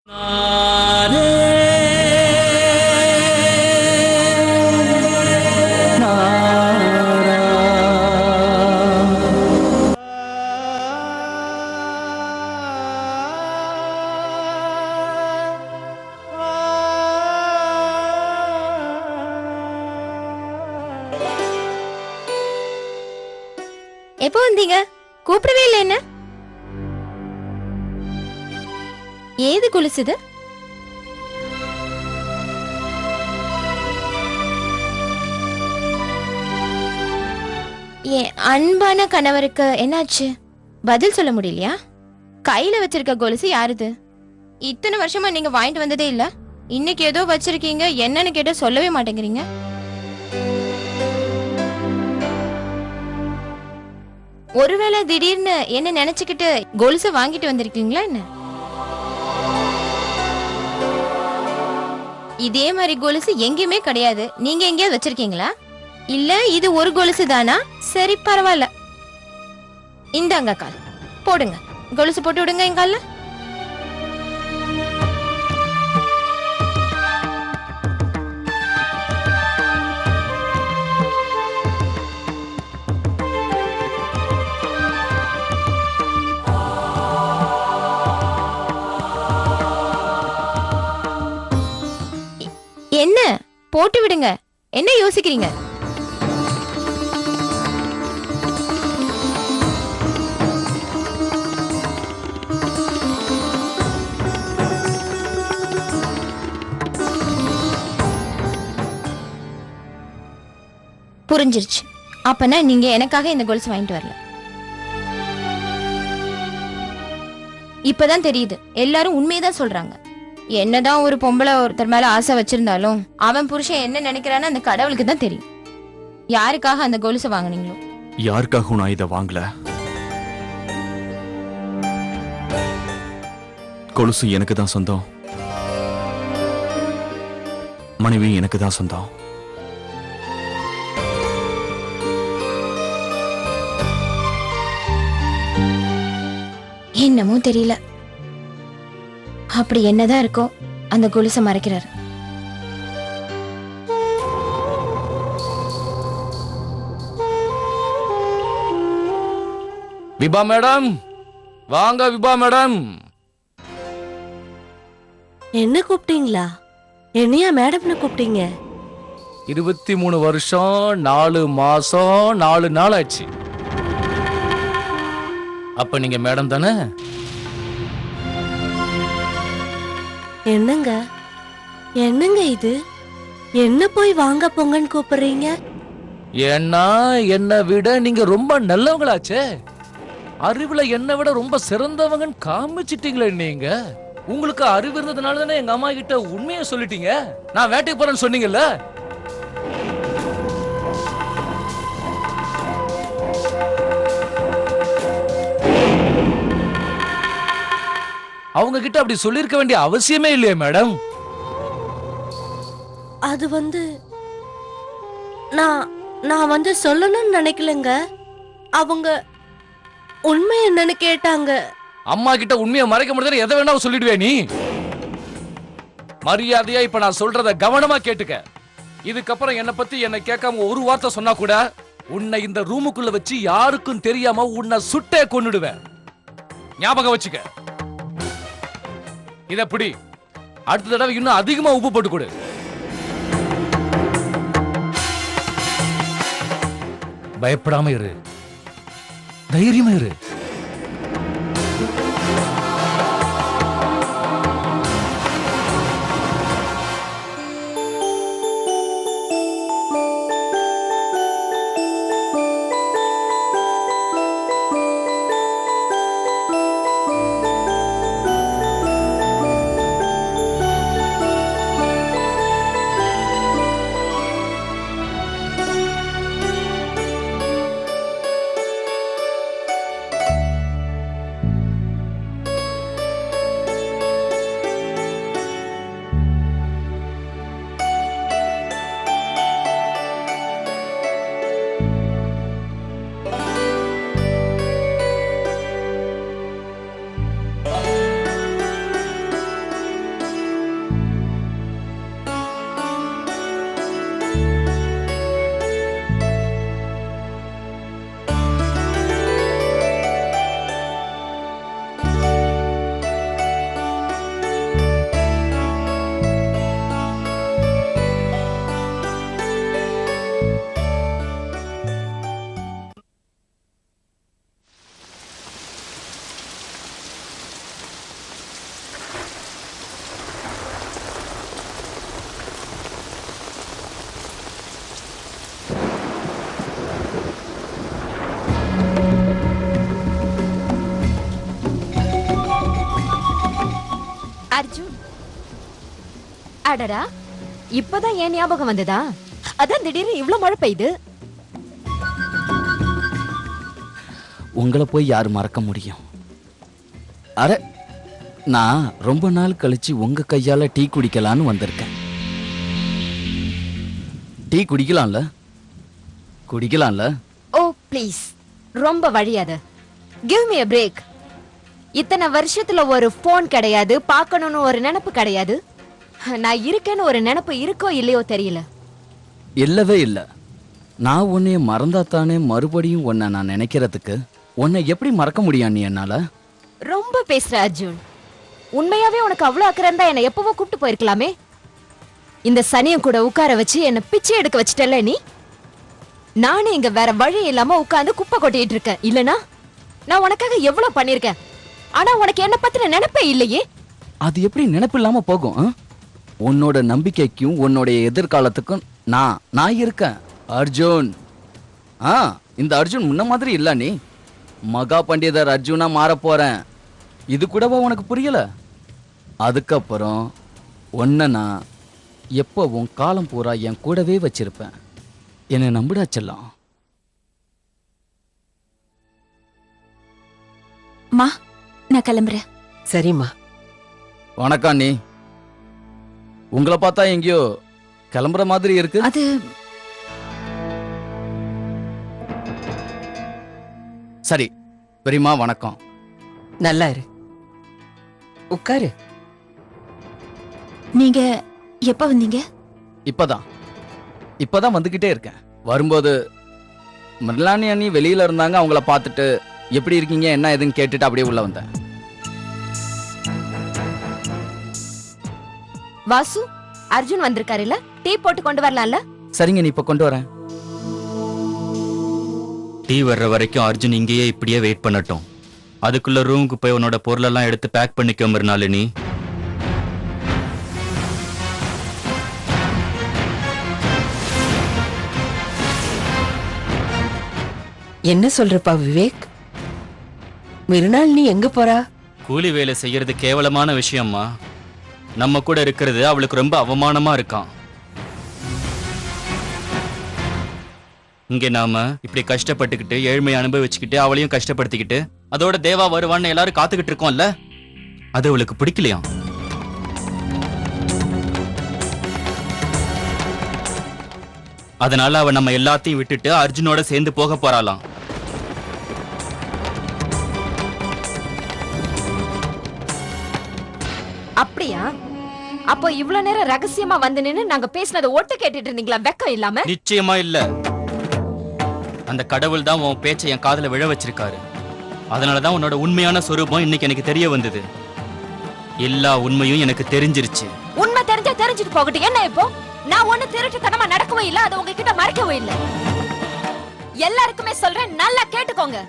எப்போ வந்தீங்க? கூப்பிடவே இல்லை என்ன? ஏது கொலுசுது? என் அன்பான கணவருக்கு என்னாச்சு? பதில் சொல்ல முடியலையா? கையில வச்சிருக்க கொலுசு யாருது? இத்தனை வருஷமா நீங்க வாங்கிட்டு வந்ததே இல்ல, இன்னைக்கு ஏதோ வச்சிருக்கீங்க, என்னன்னு கேட்ட சொல்லவே மாட்டேங்கிறீங்க. ஒருவேளை திடீர்னு என்ன நினைச்சுக்கிட்டு கொலுசு வாங்கிட்டு வந்திருக்கீங்களா என்ன? இதே மாதிரி கொலுசு எங்கேயுமே கிடையாது, நீங்க எங்கேயாவது வச்சிருக்கீங்களா? இல்ல இது ஒரு கொலுசு தானா? சரி பரவாயில்ல, இந்தாங்க கால் போடுங்க, கொலுசு போட்டு விடுங்க என் கால்ல. என்ன போட்டு விடுங்க, என்ன யோசிக்கிறீங்க? புரிஞ்சிருச்சு. அப்பனா நீங்க எனக்காக இந்த கொலுசு வாங்கிட்டு வரல. இப்பதான் தெரியுது, எல்லாரும் உண்மையதான் சொல்றாங்க. என்னதான் ஒரு பொம்பளை ஒருத்தர் மேல ஆசை வச்சிருந்தாலும் அவன் புருஷன் என்ன நினைக்கிறான்னு அந்த கடவுளுக்கு தான் தெரியும். யாருக்காக அந்த கொலுசை வாங்குனீங்களோ? யாருக்காகவும் நான் இதை வாங்கல. கொலுசு எனக்கு தான் சொந்தம், மனைவி எனக்கு தான் சொந்தம். என்னமோ தெரியல, அப்படி என்னதான் இருக்கோ அந்த கொலுசை மறைக்கிறாரு. விபா மேடம் வாங்க. விபா மேடம், என்ன கூப்பிட்டீங்களா? என்னையா மேடம்னு கூப்பிட்டீங்க? 23 வருஷம் 4 மாசம் 4 நாள் ஆச்சு. அப்ப நீங்க மேடம் தானே? என்னங்க என்னங்க இது? என்ன போய் வாங்க போங்கன்னு கூப்பிடுறீங்க? ஏன்னா என்னை விட நீங்க ரொம்ப நல்லவங்களாச்சே. அறிவுல என்னை விட ரொம்ப சிறந்தவங்கன்னு காமிச்சிட்டீங்களே. நீங்க உங்களுக்கு அறிவு இருந்ததுனால தானே எங்க அம்மா கிட்ட உண்மையை சொல்லிட்டீங்க. நான் வேட்டைக்கு போறேன்னு சொன்னீங்கல்ல. அவங்க கிட்ட அப்படி சொல்லிருக்க வேண்டிய அவசியமே இல்லையே மேடம். அது நான் சொல்லணும்னு நினைக்கலங்க. அவங்க உண்மை என்னன்னு கேட்டாங்க. அம்மா கிட்ட உண்மையை மறைக்க முடியாது, எதை வேணா சொல்லிடுவே நீ. மரியாதையா இப்ப நான் சொல்றத கவனமா கேட்டுக்க. இதுக்கப்புறம் என்ன பத்தி என்ன கேட்காம ஒரு வார்த்தை சொன்னா கூட உன்னை இந்த ரூமுக்குள்ள வச்சு யாருக்கும் தெரியாம உன்னை சுட்டே கொன்னுடுவேன். ஞாபகம் வச்சுக்க. இத பிடி. அடுத்த தடவை இன்னும் அதிகமா உப்பு போட்டு கொடு. பயப்படாம இரு, தைரியமா இரு. அர்ஜுன், அடடா, இப்பதான் ஏன் ஞாபகம் வந்ததா? அதான் திடீர்னு இவ்ளோ மழை பெய்யுது. உங்களை போய் யார் மறக்க முடியும்? அரை நான் ரொம்ப நாள் கழிச்சு உங்க கையால டீ குடிக்கலான்னு வந்திருக்கேன். டீ குடிக்கலாம்ல? குடிக்கலாம்ல? ஓ ப்ளீஸ், ரொம்ப வழியாத. Give me a break. இத்தனை வருஷத்துல ஒரு போன் கிடையாது, பார்க்கணும்னு ஒரு நினைப்பு கிடையாது. நான் இருக்கேன்னு ஒரு நினைப்பு இருக்கோ இல்லையோ தெரியல. இல்லவே இல்ல. நான் உன்னைய மறந்தாத்தானே மறுபடியும் உன்னை நான் நினைக்கிறதுக்கு. உன்னை எப்படி மறக்க முடியும் நீ என்னால? ரொம்ப பேசுற அர்ஜுன். உண்மையாவே உனக்கு அவ்வளவு அக்கறை இருந்தா என்ன எப்பவோ கூப்பிட்டு போயிருக்கலாமே. இந்த சனியம் கூட உட்கார வச்சு என்ன பிச்சை எடுக்க வச்சிட்டல நீ. நானே இங்க வேற வழி இல்லாம உட்கார்ந்து குப்பை கொட்டிட்டு இருக்கேன். இல்லனா நான் உனக்காக எவ்வளவு பண்ணிருக்கேன். ஆனா உனக்கு என்ன பத்தின நினைப்பே இல்லையே. அது எப்படி நினைப்பு இல்லாம போகும்? உன்னோட நம்பிக்கைக்கும் உன்னோட எதிர்காலத்துக்கும் நான் இருக்கேன் அர்ஜுன். இந்த அர்ஜுன் முன்ன மாதிரி இல்ல. நீ மகா பண்டிதர் அர்ஜுனா மாற போறேன். இது கூடவா உனக்கு புரியல? அதுக்கப்புறம் ஒன்ன நான் எப்பவும் காலம் பூரா என் கூடவே வச்சிருப்பேன். என்னை நம்பிடா செல்லம். மா, நான் கிளம்புறேன். சரிம்மா. வணக்கம். நீ உங்களை பார்த்தா எங்கேயோ கிளம்புற மாதிரி இருக்கு. அது சரி பெரியம்மா, வணக்கம். நல்லா இரு, உட்காரு. நீங்க எப்ப வந்தீங்க? இப்பதான் வந்துகிட்டே இருக்கேன். வரும்போது மிர்லானி அண்ணி வெளியில இருந்தாங்க. அவங்கள பார்த்துட்டு எப்படி இருக்கீங்க என்ன ஏதுன்னு கேட்டுட்டு அப்படியே உள்ள வந்தேன். வாசு, அர்ஜுன் வந்திருக்காருல்ல, டீ போட்டு கொண்டு வரலாம்ல? சரிங்க, நீ இப்ப கொண்டு வரேன். டீ வர்ற வரைக்கும் அர்ஜுன் இங்கேயே இப்படியே வெயிட் பண்ணட்டும். அதுக்குள்ள ரூமுக்கு போய் உன்னோட பொருளெல்லாம் எடுத்து பேக் பண்ணிக்க மிர்னாலினி. என்ன சொல்றப்பா விவேக்? மறுநாள் நீ எங்க போறா? கூலி வேலை செய்யறது கேவலமான விஷயம்மா. நம்ம கூட இருக்கிறது அவளுக்கு ரொம்ப அவமானமா இருக்கான். இங்க நாம இப்படி கஷ்டப்பட்டுக்கிட்டு ஏழ்மையை அனுபவிச்சுக்கிட்டு அவளையும் கஷ்டப்படுத்திக்கிட்டு அதோட தேவா வருவான்னு எல்லாரும் காத்துக்கிட்டு இருக்கோம்ல, அது அவளுக்கு பிடிக்கலையா? அதனால அவ நம்ம எல்லாத்தையும் விட்டுட்டு அர்ஜுனோட சேர்ந்து போக போறாளாம். அப்படியா? அப்போ இவ்வளவு நேரம் ரகசியமா வந்து நின்னு நாங்க பேசினதை ஒட்டு கேட்டுட்டு இருந்தீங்களா? வெக்கம் இல்லாம. நிச்சயமா இல்ல. அந்த கடவுள் தான் உன் பேச்சை என் காதுல விழ வச்சிருக்காரு. அதனாலதான் உன்னோட உண்மையான சொரூபம் இன்னைக்கு எனக்கு தெரிய வந்தது. எல்லா உண்மையும் எனக்கு தெரிஞ்சிருச்சு. உண்மை தெரிஞ்சா தெரிஞ்சுட்டு போகட்டும். என்ன இப்போ? நான் ஒண்ணு திருட்டுத்தனமா நடக்கவே இல்ல, அது உங்ககிட்ட மறைக்கவே இல்ல. எல்லாருக்குமே சொல்றேன், நல்லா கேட்டுக்கோங்க.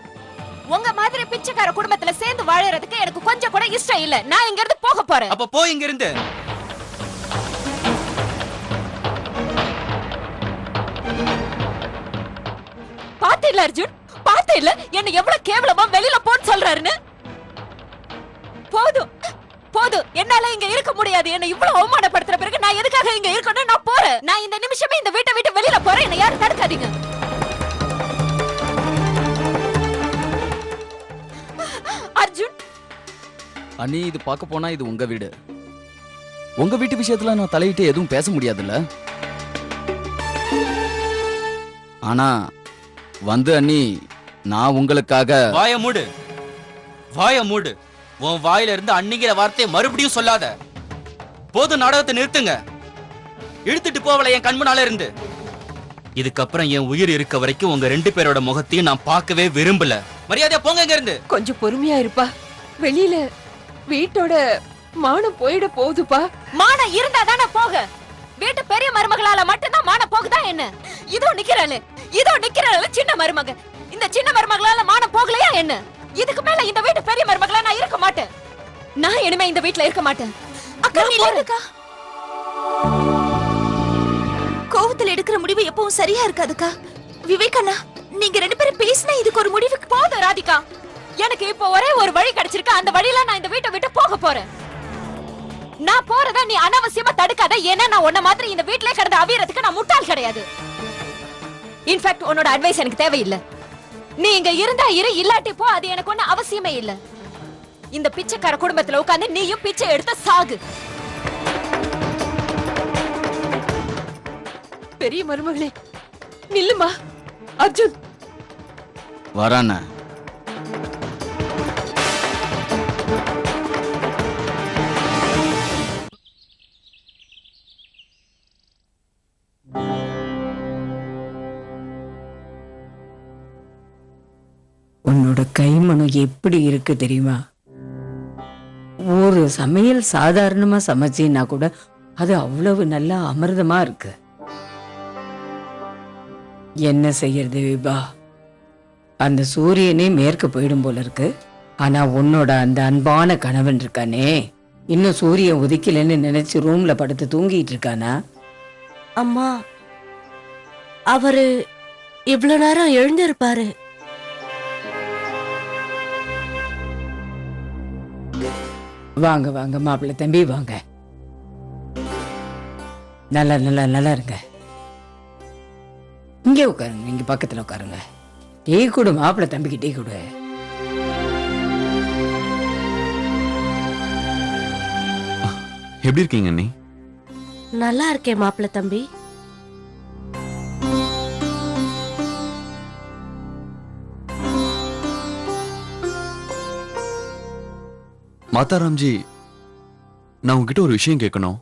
உங்க மாதிரி பிச்சைக்கார குடும்பத்துல சேர்ந்து வாழறதுக்கு எனக்கு கொஞ்சம் கூட இஷ்டம் இல்ல. நான் இங்க இருந்து போக போறேன். அப்ப போ இங்க இருந்து. பாத்து இல்ல அர்ஜுன், பாத்து இல்ல என்ன எவ்வளவு கேவலமா வெளியில போன்னு சொல்றாருன்னு. போதும் போதும், என்னால இங்க இருக்க முடியாது. என்ன இவ்வளவு அவமானப்படுத்துற பிறகு நான் எதுக்காக இங்க இருக்கணும்? நான் போறேன். நான் இந்த நிமிஷமே இந்த வீட்டை விட்டு வெளியில போறேன். என்ன யாரும் தடுக்காதீங்க. அர்ஜுன், அண்ணி, இது பார்க்க போனா இது உங்க வீடு. உங்க வீட்டு விஷயத்துல நான் தலையிட்டு எதுவும் பேச முடியாதுல்ல. ஆனா வந்து அண்ணி, நான் உங்களுக்காக. வாய மூடு, வாய மூடு. உன் வாயில இருந்து அன்னிங்கிற வார்த்தையை மறுபடியும் சொல்லாத. போதும், நாடகத்தை நிறுத்துங்க. இழுத்துட்டு போவல என் கண்முனால இருந்து. இதுக்கப்புறம் என் உயிர் இருக்க வரைக்கும் உங்க ரெண்டு பேரோட முகத்தையும் நான் பார்க்கவே விரும்பல. மரியாதையா போங்க இங்க இருந்து. கொஞ்சம் பொறுமையா இருப்பா. வெளியில வீட்டோட மானம் போயிட போகுதுப்பா. மானம் இருந்தா தானே போக. வீட்டு பெரிய மருமகளால மட்டும்தான் மானம் போகுதா என்ன? இதோ நிக்கிறாளே சின்ன மருமக. இந்த சின்ன மருமகளால மானம் போகலையா என்ன? இதுக்கு மேல இந்த வீட்டு பெரிய மருமகளா நான் இருக்க மாட்டேன். நான் இனிமே இந்த வீட்ல இருக்க மாட்டேன். அக்கா, இல்லக்கா. கோவத்துல எடுக்கிற முடிவு எப்பவும் சரியா இருக்காதுக்கா. விவேக் அண்ணா, நீங்க ரெண்டு பேரும் பேசினா இதுக்கு ஒரு முடிவுக்கு. போதும் ராதிகா, எனக்கு இப்போ ஒரே ஒரு வழி கிடைச்சிருக்கு. அந்த வழியில நான் இந்த வீட்டை விட்டு போக போறேன். நான் போறத நீ அனாவசியமா தடுக்காத. ஏன்னா நான் உன்ன மாதிரி இந்த வீட்லயே கிடந்து அவியறதுக்கு நான் முட்டாள் கிடையாது. இன்ஃபேக்ட் உன்னோட அட்வைஸ் எனக்கு தேவையில்லை. நீ இங்க இருந்தா இரு, இல்லாட்டி போ. அது எனக்கு ஒண்ணு அவசியமே இல்ல. இந்த பிச்சைக்கார குடும்பத்துல உட்கார்ந்து நீயும் பிச்சை எடுத்து சாகு. பெரிய மருமகளே நில்லுமா. அர்ஜுன் வரான உன்னோட கைமணம் எப்படி இருக்கு தெரியுமா? ஒரு சமையல் சாதாரணமா சமைச்சேன்னா கூட அது அவ்வளவு நல்லா அமிர்தமா இருக்கு. என்ன செய்யறது விபா? அந்த சூரியனே மேற்க போயிடும் போல இருக்கு. ஆனா உன்னோட அந்த அன்பான கணவன் இருக்கானே, இன்னும் சூரியன் உதிக்கலன்னு நினைச்சு ரூம்ல படுத்து தூங்கிட்டு இருக்கானா? அம்மா, அவரு இவ்வளவு நேரம் எழுந்திருப்பாரு. வாங்க வாங்க மாப்பிள்ளை தம்பி வாங்க. நல்லா நல்லா நல்லா இருங்க. இங்கே உட்காருங்க, இங்க பக்கத்துல உட்காருங்க. டீ கொடு மாப்பிள்ளை தம்பிக்கு, டீ கொடு. எப்படி இருக்கீங்க அண்ணி? நல்லா இருக்கேன் மாப்பிள்ளை தம்பி. மாதாராம்ஜி, நான் உங்ககிட்ட ஒரு விஷயம் கேட்கணும்.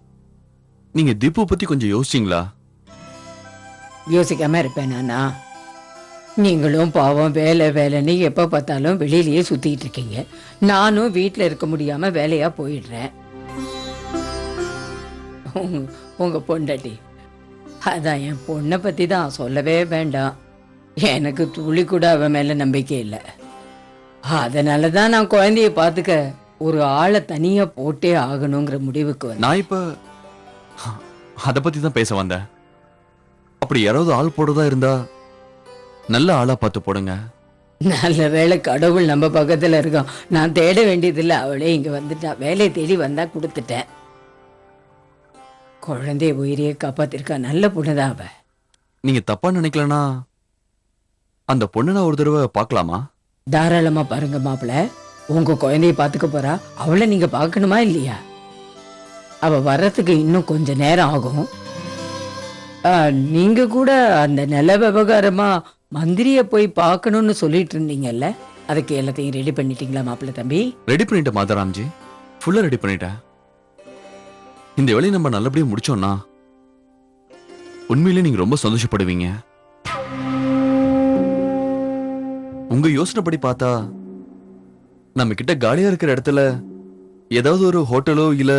நீங்க தீபு பத்தி கொஞ்சம் யோசிச்சீங்களா? யோசிக்காம இருப்பேன் நானா? நீங்களும் பாவம் வேலை வேலைன்னு எப்ப பார்த்தாலும் வெளியிலயே சுத்திட்டு இருக்கீங்க. நானும் வீட்டுல இருக்க முடியாம வேலையா போயிடுறேன். உங்க பொண்டாட்டி, அதான் என் பொண்ணை பத்தி தான் சொல்லவே வேண்டாம். எனக்கு துளி கூட அவ மேல நம்பிக்கை இல்லை. அதனாலதான் நான் குழந்தைய பாத்துக்க ஒரு ஆளை தனியா போட்டே ஆகணுங்கிற முடிவுக்கு வந்தேன். நான் இப்ப அத பத்தி தான் பேச வந்தேன். அப்படி யாராவது ஆள் போடுறதா இருந்தா நல்ல ஆளா பார்த்து போடுங்க. நல்ல வேளை கடவுள் நம்ம பக்கத்துல இருக்கான். நான் தேட வேண்டியதில்லை, அவளே இங்க வந்துட்டா. வேலையை தேடி வந்தா கொடுத்துட்டேன். குழந்தைய உயிரையே காப்பாத்திருக்கா. நல்ல பொண்ணுதான் அவ. நீங்க தப்பா நினைக்கலனா அந்த பொண்ணை நான் ஒரு தடவை பார்க்கலாமா? தாராளமா பாருங்க மாப்பிள்ள. உங்க குழந்தைய பாத்துக்க போறா, அவளை நீங்க பார்க்கணுமா இல்லையா? அவ வர்றதுக்கு இன்னும் கொஞ்ச நேரம் ஆகும். நீங்க கூட அந்த நில விவகாரமா மந்திரிய போய் பார்க்கணும்னு சொல்லிட்டு இருந்தீங்கல்ல, அதுக்கு எல்லாத்தையும் ரெடி பண்ணிட்டீங்களா மாப்பிள்ள தம்பி? ரெடி பண்ணிட்டேன் மாதாராம்ஜி, ஃபுல்லா ரெடி பண்ணிட்டேன். இந்த வேலையை நம்ம நல்லபடியா முடிச்சோம்னா உண்மையிலே நீங்க ரொம்ப சந்தோஷப்படுவீங்க. உங்க யோசனைப்படி பார்த்தா நம்ம கிட்ட காலியா இருக்கிற இடத்துல ஏதாவது ஒரு ஹோட்டலோ இல்ல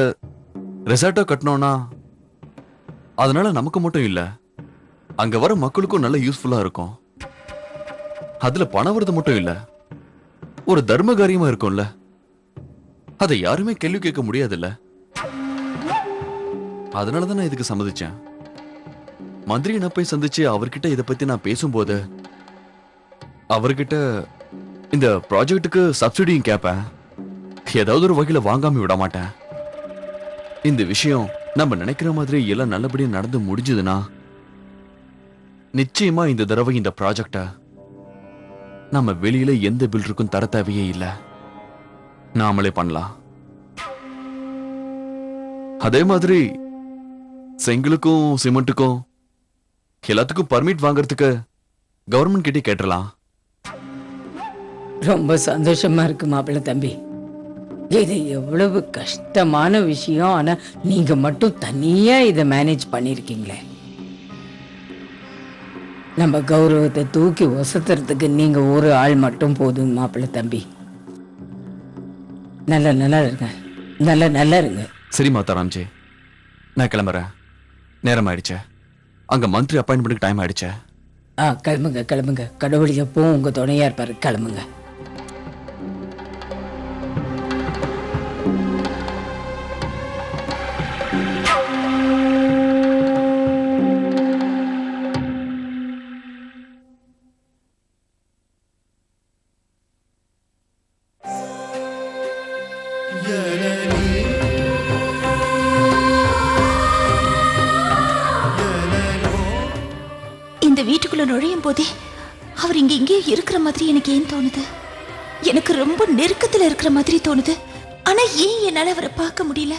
ரெசார்ட்டோ கட்டணும்னா அதனால நமக்கு மட்டும் இல்ல, அங்க வர மக்களுக்கும் நல்ல யூஸ்ஃபுல்லா இருக்கும். அதுல பணம் வருது மட்டும் இல்ல, ஒரு தர்ம காரியமா இருக்கும்ல. அதை யாருமே கேள்வி கேட்க முடியாதுல்ல. அதனாலதான் நான் இதுக்கு சம்மதிச்சேன். மந்திரி என்ன போய் சந்திச்சு அவர்கிட்ட இதை பத்தி நான் பேசும்போது அவர்கிட்ட இந்த ப்ராஜெக்ட்டுக்கு சப்சிடியும் கேட்பேன். ஏதாவது ஒரு வகையில வாங்காம விட மாட்டேன். இந்த விஷயம் நம்ம நினைக்கிற மாதிரி எல்லாம் நல்லபடியா நடந்து முடிஞ்சதுன்னா நிச்சயமா இந்த தடவை இந்த ப்ராஜெக்ட நம்ம வெளியில எந்த பில்டருக்கும் தர தேவையே இல்லை, நாமளே பண்ணலாம். அதே மாதிரி செங்கலுக்கும் சிமெண்ட்டுக்கும் எல்லாத்துக்கும் பர்மிட் வாங்குறதுக்கு கவர்மெண்ட் கிட்டே கேட்டலாம். ரொம்ப சந்தோஷமா இருக்கு மாப்பிள்ள தம்பி. இது எவ்வளவு கஷ்டமான விஷயம். ஆனா நீங்க மட்டும் தனியா இதை மேனேஜ் பண்ணிருக்கீங்களே. நம்ம கௌரவத்தை தூக்கி ஒசத்துறதுக்கு நீங்க ஒரு ஆள் மட்டும் போதும் மாப்பிள்ள தம்பி. நல்லா நல்லா இருங்க, நல்லா நல்லா இருங்க. சரி மாதாராம்ஜி, நான் கிளம்புறேன். நேரம் ஆயிடுச்சு. அங்க மந்திரி அப்பாயின்மெண்ட்டுக்கு டைம் ஆயிடுச்சு. கிளம்புங்க கிளம்புங்க. கடவுள் எப்பவும் உங்க துணையா இருப்பாரு. கிளம்புங்க. வீட்டுக்குள்ள நுழையும் போதே அவர் இங்க இங்கேயே இருக்கிற மாதிரி எனக்கு ஏன் தோணுது? எனக்கு ரொம்ப நெருக்கத்துல இருக்கிற மாதிரி தோணுது. ஆனா ஏன் என்னால அவரை பார்க்க முடியல?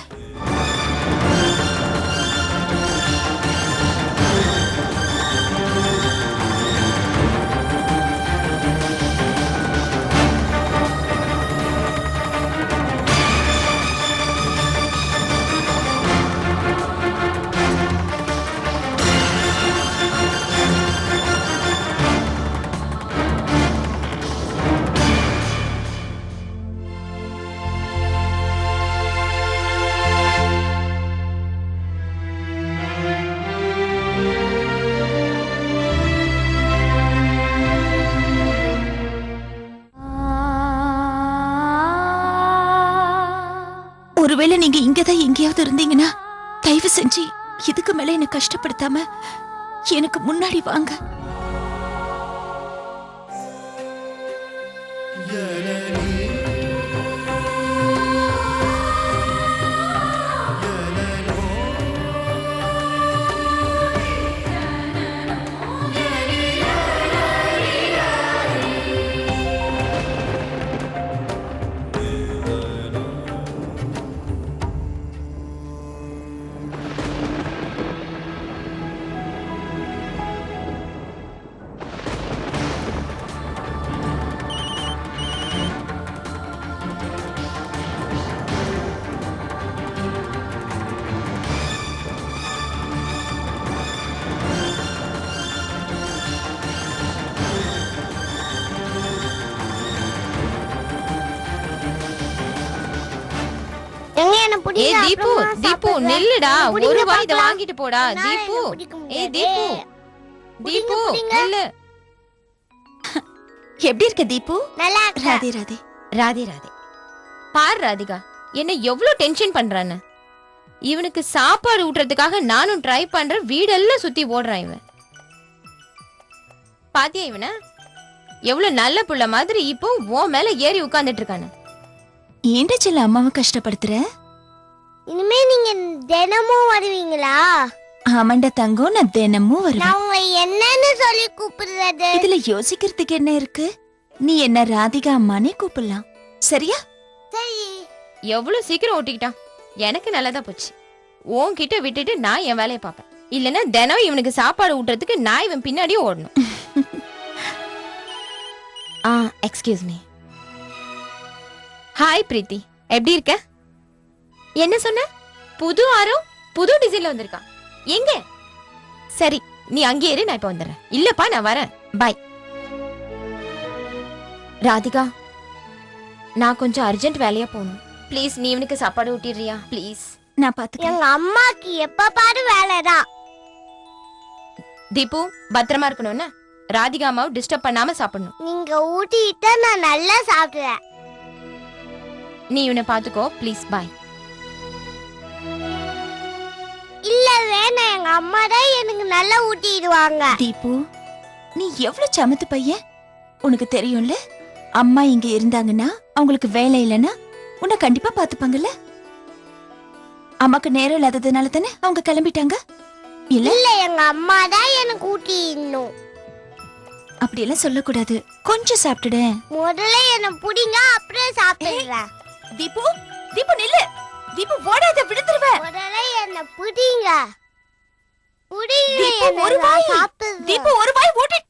ஒருவேளை நீங்க இங்கதான் எங்கேயாவது இருந்தீங்கன்னா தயவு செஞ்சு இதுக்கு மேல என்ன கஷ்டப்படுத்தாம எனக்கு முன்னாடி வாங்க. ஏ தீபு, தீபு நில்லுடா. ஒரு வாய் இத வாங்கிட்டு போடா தீபு. ஏ தீபு, தீபு நில்லு. எப்படி இருக்க தீபு? நல்லா ராதே ராதே. ராதே ராதே. பார் ராதிகா, என்ன எவ்வளவு டென்ஷன் பண்றான்னு. இவனுக்கு சாப்பாடு ஊட்டுறதுக்காக நானும் ட்ரை பண்றேன், வீடெல்லாம் சுத்தி ஓடுறான் இவன். பாத்தியா இவன? எவ்வளவு நல்ல புள்ள மாதிரி இப்போ உன் மேல ஏறி உட்கார்ந்துட்டு இருக்கானு. ஏன்டா செல்ல அம்மாவை கஷ்டப்படுத்துற? இனிமே நீங்க தினமும் வருவீங்களா? ஆமாண்டா தங்கம், நான் தினமும் வருவேன். நான் உங்களை என்னன்னு சொல்லி கூப்பிடுறது? இதுல யோசிக்கிறதுக்கு என்ன இருக்கு? நீ என்ன ராதிகா அம்மானே கூப்பிடலாம், சரியா? சரி. எவ்வளவு சீக்கிரம் ஓட்டிக்கிட்டான். எனக்கு நல்லதா போச்சு. உன்கிட்ட விட்டுட்டு நான் என் வேலையை பார்ப்பேன். இல்லைன்னா தினம் இவனுக்கு சாப்பாடு ஊட்டுறதுக்கு நான் இவன் பின்னாடியே ஓடணும். Excuse me. ஹாய் பிரீத்தி, எப்படி இருக்க? என்ன சொன்ன? புது ஆரோ புது டிசைன்ல வந்திருக்கான். எங்க? சரி நீ அங்கே இரு, நான் இப்ப வந்துடுறேன். இல்லப்பா நான் வரேன், பாய். ராதிகா, நான் கொஞ்சம் அர்ஜென்ட் வேலையா போகணும். ப்ளீஸ் நீ இவனுக்கு சாப்பாடு ஊட்டிடுறியா ப்ளீஸ்? நான் பாத்துக்கிறேன். எங்க அம்மாக்கு எப்ப பாரு வேலைதான். தீபு பத்திரமா இருக்கணும்னு ராதிகா அம்மாவை டிஸ்டர்ப் பண்ணாம சாப்பிடணும். நீங்க ஊட்டிட்டா நான் நல்லா சாப்பிடுவேன். நீ இவனை பாத்துக்கோ ப்ளீஸ், பாய். இல்ல வேணாம், எங்க அம்மா தான் எனக்கு நல்லா ஊட்டிடுவாங்க. தீபு, நீ எவ்வளவு சமத்து பையன். உனக்கு தெரியும்ல, அம்மா இங்க இருந்தாங்கன்னா அவங்களுக்கு வேலை இல்லைன்னா உன்னை கண்டிப்பா பாத்துப்பாங்கல்ல. அம்மாக்கு நேரம் இல்லாததுனால தானே அவங்க கிளம்பிட்டாங்க. இல்ல இல்ல எங்க அம்மா தான் எனக்கு ஊட்டிடணும். அப்படியெல்லாம் சொல்லக்கூடாது. கொஞ்சம் சாப்பிட்டுடு. முதல்ல என்ன புடிங்க, அப்புறம் சாப்பிடுறேன். தீபு, தீபு நில்லு. தீபு ஓடாத, விழுந்துருவேன். முதல்ல என்ன புடிங்க. புடிங்க, தீபு, என்ன ஒரு வாய். சாப்பிடுறேன். தீபு ஒரு வாய் ஓட்டிட்டு